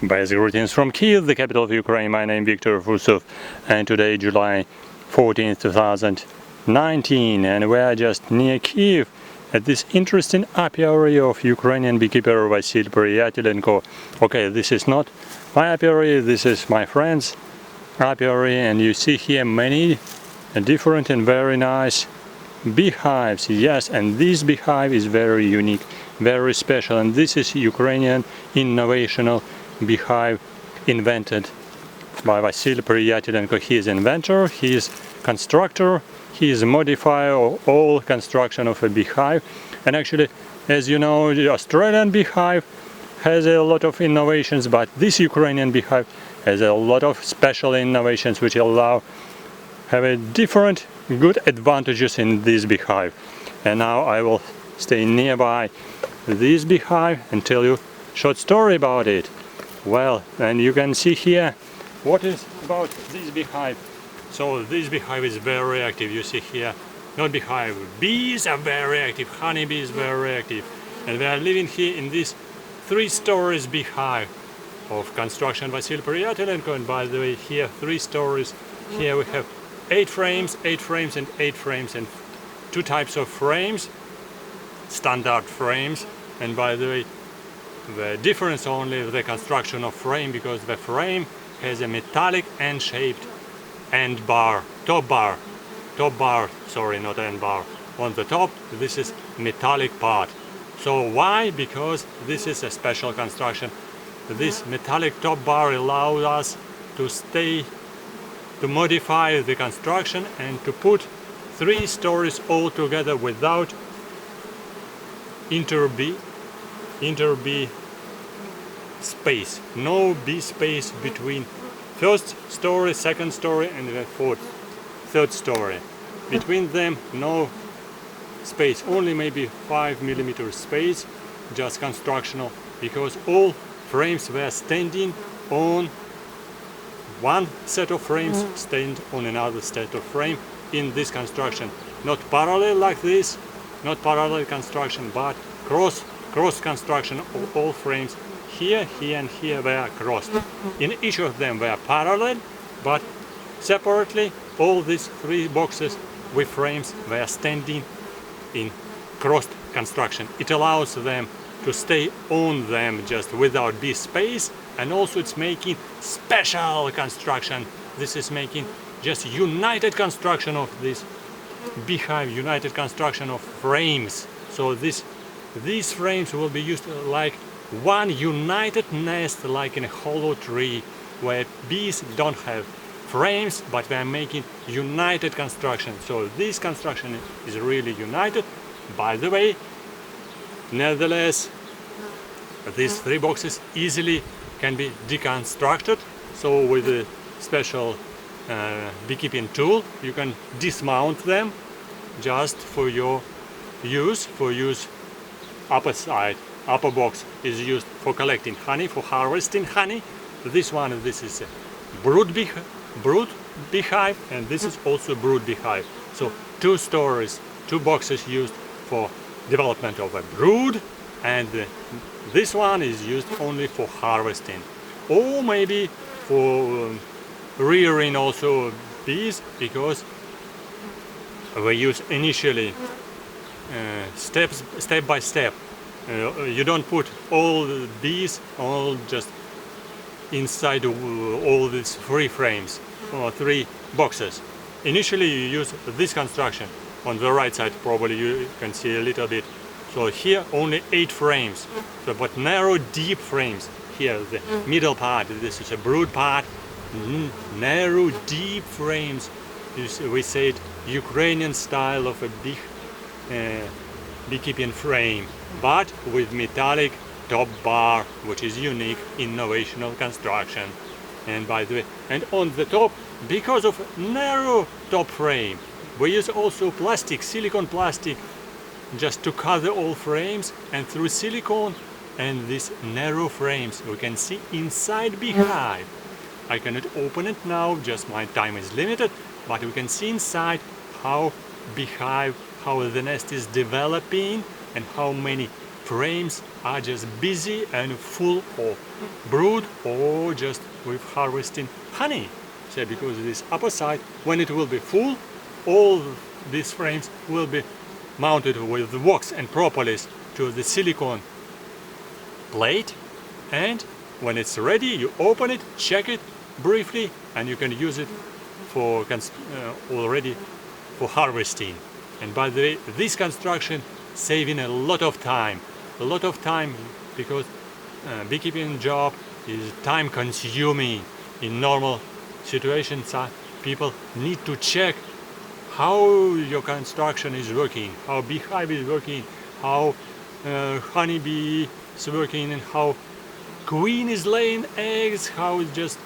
Best greetings from Kiev, the capital of Ukraine. My name is Viktor Fursov, and today July 14th, 2019, and we are just near Kiev at this interesting apiary of Ukrainian beekeeper Vasyl Priятеленко. Okay, this is not my apiary, this is my friend's apiary, and you see here many different and very nice beehives. Yes, and this beehive is very unique, very special, and this is Ukrainian innovational beehive invented by Vasyl Priятеленко. He is inventor, he is constructor, he is modifier of all construction of a beehive. And actually, as you know, the Australian beehive has a lot of innovations, but this Ukrainian beehive has a lot of special innovations which have a different good advantages in this beehive. And now I will stay nearby this beehive and tell you a short story about it. Well, and you can see here what is about this beehive. So this beehive is very active. You see here, not beehive, bees are very active, honeybees very active, and they are living here in this 3 stories beehive of construction Vasyl Priятеленко. And by the way, here 3 stories. Here we have 8 frames, 8 frames, and 8 frames, and 2 types of frames, standard frames. And by the way, the difference only is the construction of frame, because the frame has a metallic end-shaped end bar, top bar, sorry, not end bar. On the top, this is metallic part. So why? Because this is a special construction. This metallic top bar allows us to modify the construction and to put 3 stories all together without interbee space. No bee space between first story, second story, and the third story. Between them, no space. Only maybe 5 millimeters space, just constructional, because all frames were standing on one set of frames, stand on another set of frame in this construction. Not parallel like this, not parallel construction, but cross construction of all frames. Here, here, and here were crossed. In each of them were parallel, but separately all these 3 boxes with frames were standing in crossed construction. It allows them to stay on them just without bee space, and also it's making special construction. This is making just united construction of this beehive, united construction of frames. So these frames will be used like one united nest, like in a hollow tree, where bees don't have frames, but they are making united construction. So this construction is really united. By the way, nevertheless, these 3 boxes easily can be deconstructed. So with a special beekeeping tool, you can dismount them just for your use. Upper box is used for collecting honey, for harvesting honey. This is a brood beehive, and this is also brood beehive. So 2 stories, 2 boxes used for development of a brood, and this one is used only for harvesting, or maybe for rearing also bees, because we use initially step by step. You don't put all the bees all just inside all these 3 frames or 3 boxes. Initially you use this construction. On the right side probably you can see a little bit. So here only 8 frames, so, but narrow deep frames. Here the middle part, this is a brood part. Narrow deep frames. We said Ukrainian style of a big beekeeping frame, but with metallic top bar, which is unique innovational construction. And by the way, and on the top, because of narrow top frame, we use also plastic, silicone plastic, just to cover all frames, and through silicone and these narrow frames we can see inside beehive. I cannot open it now, just my time is limited, but we can see inside how beehive, how the nest is developing, and how many frames are just busy and full of brood or just with harvesting honey. So because this upper side, when it will be full, all these frames will be mounted with wax and propolis to the silicone plate, and when it's ready you open it, check it briefly, and you can use it for already for harvesting. And by the way, this construction saving a lot of time because beekeeping job is time consuming. In normal situations people need to check how your construction is working, how beehive is working, how honeybee is working, and how queen is laying eggs, how just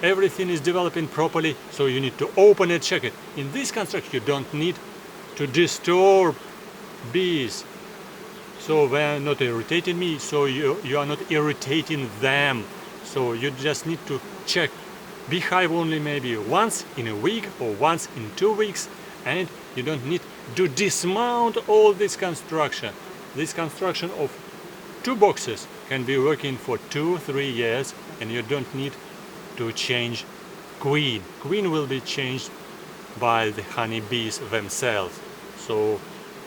everything is developing properly. So you need to open it, check it. In this construction you don't need to disturb bees, so they are not irritating me, so you are not irritating them. So you just need to check beehive only maybe once in a week or once in 2 weeks, and you don't need to dismount all this construction. This construction of 2 boxes can be working for 2-3 years, and you don't need to change queen. Queen will be changed by the honeybees themselves. So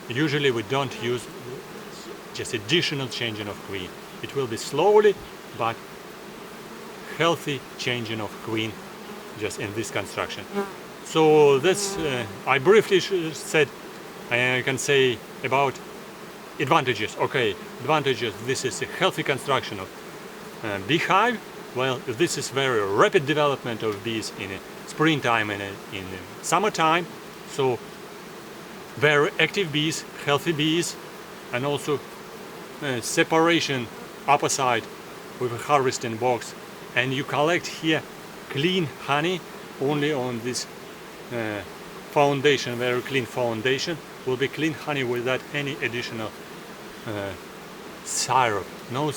usually we don't use just additional changing of queen. It will be slowly but healthy changing of queen just in this construction. So that's I briefly said, I can say about advantages. Okay, advantages. This is a healthy construction of beehive. Well, this is very rapid development of bees in springtime and in summertime. So very active bees, healthy bees, and also separation upper side with a harvesting box. And you collect here clean honey only on this foundation, very clean foundation. Will be clean honey without any additional syrup, no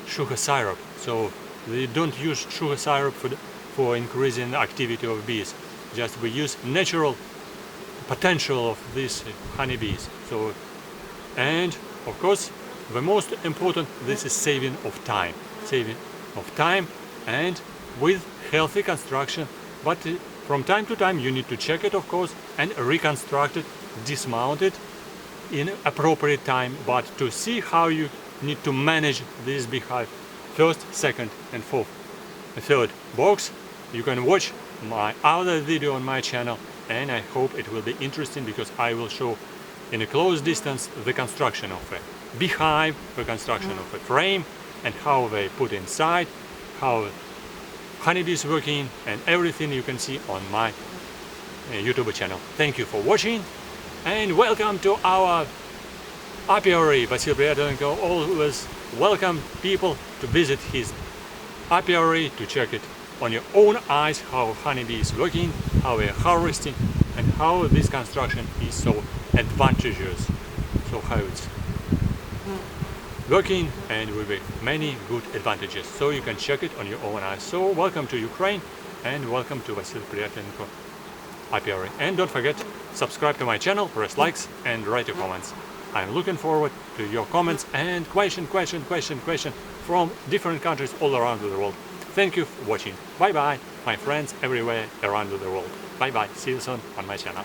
sugar syrup. So they don't use sugar syrup for increasing the activity of bees. Just we use natural potential of these honeybees. So, and of course the most important, this is saving of time. Saving of time and with healthy construction, but from time to time you need to check it, of course, and reconstruct it, dismount it in appropriate time, but to see how you need to manage this beehive, first, second and fourth, third box, you can watch my other video on my channel, and I hope it will be interesting because I will show in a close distance the construction of a beehive, the construction of a frame, and how they put inside, how honeybees working, and everything you can see on my YouTube channel. Thank you for watching, and welcome to our apiary. Vasyl Priятеленко always welcome people to visit his apiary, to check it on your own eyes how honeybee is working, how they are harvesting, and how this construction is so advantageous. So how it's working, and with many good advantages. So you can check it on your own eyes. So welcome to Ukraine, and welcome to Vasyl Priятеленко apiary. And don't forget, subscribe to my channel, press likes, and write your comments. I'm looking forward to your comments and question from different countries all around the world. Thank you for watching. Bye bye, my friends everywhere around the world. Bye bye. See you soon on my channel.